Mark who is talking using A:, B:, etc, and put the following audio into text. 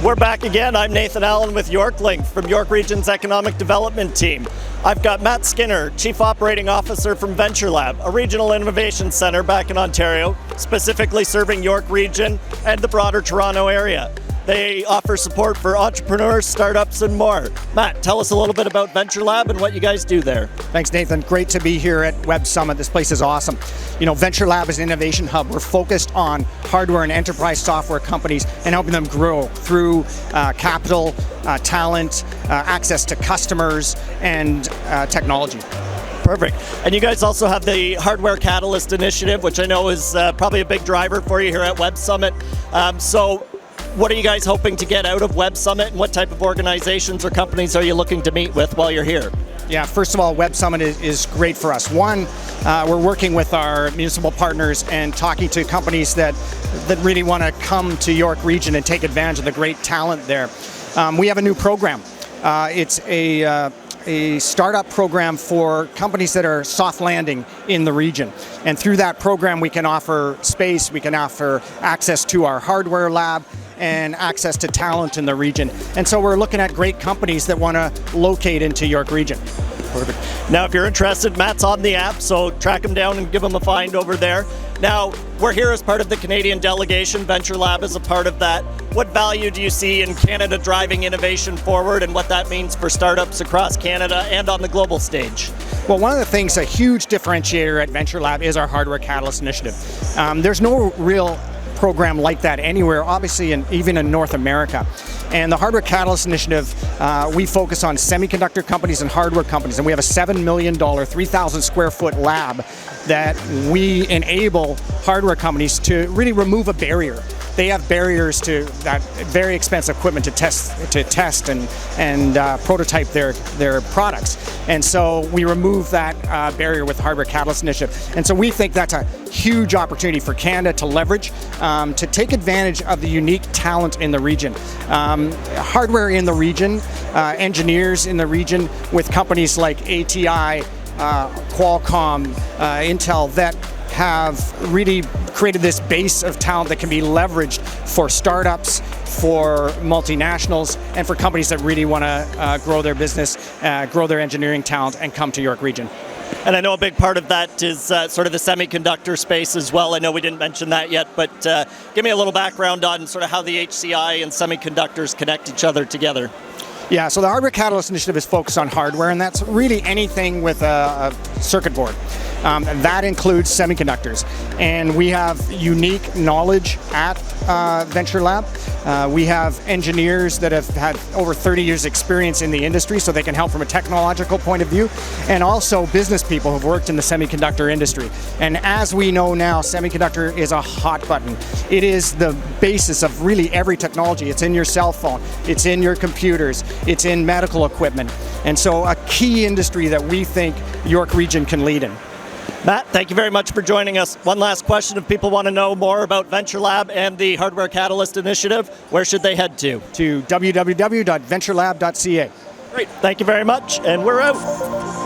A: We're back again. I'm Nathan Allen with YorkLink from York Region's Economic Development Team. I've got Matt Skinner, Chief Operating Officer from ventureLAB, a regional innovation center back in Ontario, specifically serving York Region and the broader Toronto area. They offer support for entrepreneurs, startups, and more. Matt, tell us a little bit about ventureLAB and what you guys do there.
B: Thanks, Nathan. Great to be here at Web Summit. This place is awesome. You know, ventureLAB is an innovation hub. We're focused on hardware and enterprise software companies and helping them grow through capital, talent, access to customers, and technology.
A: Perfect. And you guys also have the Hardware Catalyst Initiative, which I know is probably a big driver for you here at Web Summit. So what are you guys hoping to get out of Web Summit, and what type of organizations or companies are you looking to meet with while you're here?
B: Yeah, first of all, Web Summit is great for us. One, we're working with our municipal partners and talking to companies that really want to come to York Region and take advantage of the great talent there. We have a new program. It's a startup program for companies that are soft landing in the region. And through that program, we can offer space, we can offer access to our hardware lab, and access to talent in the region. And so we're looking at great companies that want to locate into York Region.
A: Perfect. Now, if you're interested, Matt's on the app, so track him down and give him a find over there. Now, we're here as part of the Canadian delegation. ventureLAB is a part of that. What value do you see in Canada driving innovation forward, and what that means for startups across Canada and on the global stage?
B: Well, one of the things, a huge differentiator at ventureLAB is our Hardware Catalyst Initiative. There's no real program like that anywhere, obviously, even in North America. And the Hardware Catalyst Initiative, we focus on semiconductor companies and hardware companies, and we have a $7 million, 3,000 square foot lab that we enable hardware companies to really remove a barrier. They have barriers to that very expensive equipment to test and prototype their products. And so we remove that barrier with the Hardware Catalyst Initiative. And so we think that's a huge opportunity for Canada to leverage, to take advantage of the unique talent in the region. Hardware in the region, engineers in the region with companies like HCI, Qualcomm, Intel that have really created this base of talent that can be leveraged for startups, for multinationals, and for companies that really want to grow their business, grow their engineering talent, and come to York Region.
A: And I know a big part of that is sort of the semiconductor space as well. I know we didn't mention that yet, but give me a little background on sort of how the HCI and semiconductors connect each other together.
B: Yeah, so the Hardware Catalyst Initiative is focused on hardware, and that's really anything with a circuit board. That includes semiconductors. And we have unique knowledge at ventureLAB. We have engineers that have had over 30 years experience in the industry, so they can help from a technological point of view, and also business people who've worked in the semiconductor industry. And as we know now, semiconductor is a hot button. It is the basis of really every technology. It's in your cell phone, it's in your computers, it's in medical equipment. And so a key industry that we think York Region can lead in.
A: Matt, thank you very much for joining us. One last question. If people want to know more about ventureLAB and the Hardware Catalyst Initiative, where should they head to?
B: To www.venturelab.ca.
A: Great. Thank you very much, and we're out.